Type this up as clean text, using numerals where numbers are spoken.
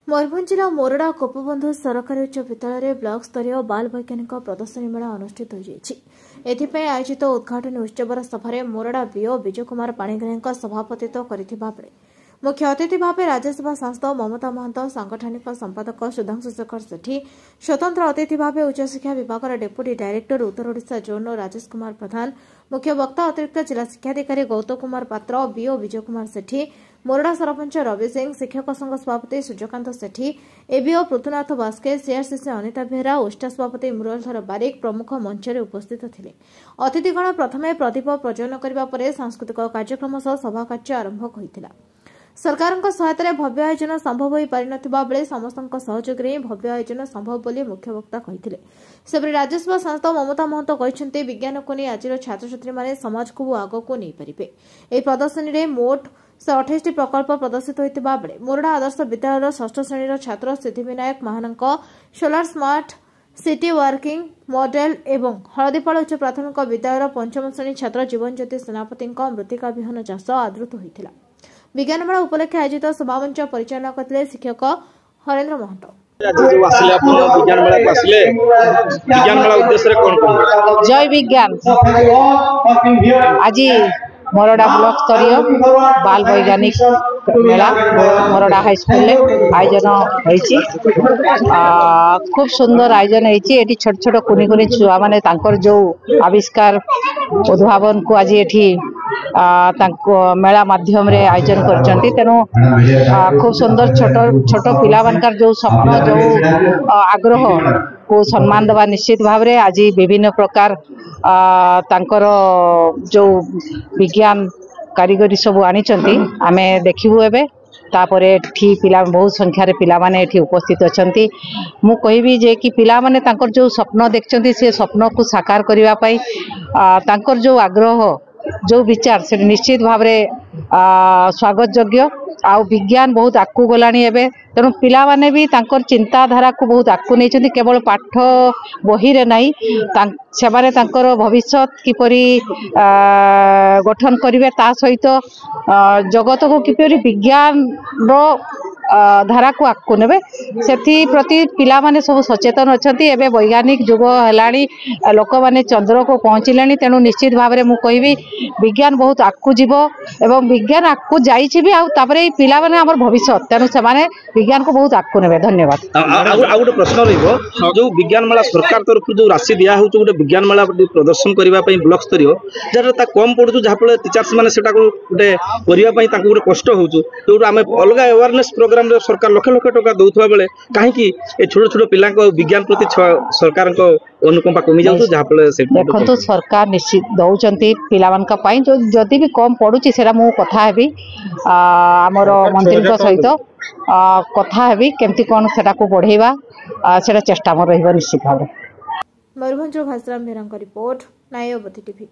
मयूरभंज जिला मोरडा गोपबंधु सरकारी उच्च विद्यालय ब्लॉक स्तरीय बाल वैज्ञानिक प्रदर्शनी मेला अनुष्ठित होती आयोजित उद्घाटन उत्सव सभारे मोरडा बीओ विजय कुमार पाणिग्राही सभापतित्व करथिबा बेले मुख्य अतिथि भाव राज्यसभा सांसद ममता महंत सांगठनिक संपादक सुधांशु शेखर सेठी स्वतंत्र अतिथि भाव उच्चशिक्षा विभाग डेप्यूटी डायरेक्टर उत्तर ओडिशा जोन राजेश कुमार प्रधान मुख्य वक्ता अतिरिक्त जिला शिक्षाधिकारी गौतम कुमार पात्र बीओ विजय कुमार सेठी मोरडा सरपंच रवि सिंह शिक्षक संघ सभापति सूर्यकांत सेठी एबीओ पृथ्वीनाथ बास्के सीआरसीसी अनिता बेहरा ओष्टा सभापति मुरलीधर बारिक प्रमुख मंच उपस्थित थे। अतिथिगण प्रथमे प्रदीप प्रज्वलन करने पर सांस्कृतिक कार्यक्रम सह सभा कार्य आरंभ होता। सरकार सहायतार भव्य आयोजन संभव हो पारि नथिबा बेले समस्त सहयोग में भव्य आयोजन संभव बोली मुख्य वक्ता कहिथिले। सेपरि राज्यसभा सांसद ममता महंत कहिसेंति विज्ञान को नहीं आज छात्र छात्री माने समाज को आग को नहीं पारिबे। एही प्रदर्शनी रे मोट 128 प्रकल्प प्रदर्शित होइतिबा बेले मोरडा आदर्श विद्यालय 6ठ श्रेणी छात्र सिद्धिविनायक महानंक solar smart city working model एवं हलदीपाल उच्च प्राथमिक विद्यालय 5म श्रेणी छात्र जीवन ज्योति सेनापति मृत्तिका विहन चाष आदृत होता। विज्ञान मेला उपलक्षे आयोजित सभामंच परिचालना करते शिक्षक हरेन्द्र महंत। जय विज्ञान आज मोरडा ब्लॉक स्तरीय बाल वैज्ञानिक मेला मोरडा हाई स्कूल आयोजन होइछि। खूब सुंदर आयोजन होइछि। एठी छोट छोट कुनी कुनी छुआ माने तांकर जो आविष्कार उद्भावन को आज एठी मेला माध्यम रे आयोजन करचंती। तेनु खूब सुंदर छोट छोट पिला मानकर जो स्वप्न जो आग्रह को सम्मान देवा निश्चित भाव रे आज विभिन्न प्रकार तांकर जो विज्ञान कारीगरी सब आनिचंती आमे देखिबु एबे। तापरे एठी पिला बहुत संख्या रे पिला माने एठी उपस्थित अछंती। मु कहिबी जे कि पिला माने तांकर जो स्वप्न देखचंती से स्वप्न को साकार करिवा पई तांकर जो आग्रह जो विचार से निश्चित भाव रे स्वागत योग्य। आ विज्ञान बहुत आकू गलानी एबे। तेणु पिला माने भी तांकर चिंताधारा को बहुत आकू नहीं केवल पाठ बही रे नहीं सेमाने तांकर भविष्य किपरि गठन करिवे ता सहित जगत को किपरि विज्ञान रो धारा को आकू नेबे सेथि प्रति पिला माने सब सचेतन अछंती। एबे वैज्ञानिक युग हेलाणी लोक माने चंद्र को पहुंचलानी। तेणु निश्चित भाव रे मु कहिबी विज्ञान बहुत आकू जीव एवं विज्ञान आकू जाइछि भी आ तापरे पिला माने हमर भविष्य। तेणु सेमाने विज्ञान को बहुत आकू नेबे। धन्यवाद। आ गोटे प्रश्न रहिबो जो विज्ञान मेला सरकार तरफ जो राशि दिया होउ गोटे विज्ञान मेला प्रदर्शन करबा पई ब्लॉक स्तरीय जरा ता कम पडु जहा फले टीचर्स माने सेटा को गोटे करिया पई ताको गोटे कष्ट होउ जो आमे अलगा अवेयरनेस प्रोग्राम रे सरकार लक्ष लक्ष टका दउथवा बेले काहे कि ए छोट छोट पिला को विज्ञान प्रति सरकार को अनुकंपा कमी जाउ जहा फले से देखंतु सरकार निश्चित दउचंती पिला मान का पई जो जदी भी कम पडुची सेरा मु कथा हेबी हमर मंत्री को सहित कथा हेबी केमती कोन सेटा को बढ़ेबा सेटा चेष्टा मोर रहबो निश्चित भाव। मयूरभंज भास्राम मेहरा रिपोर्ट नायवती टीवी।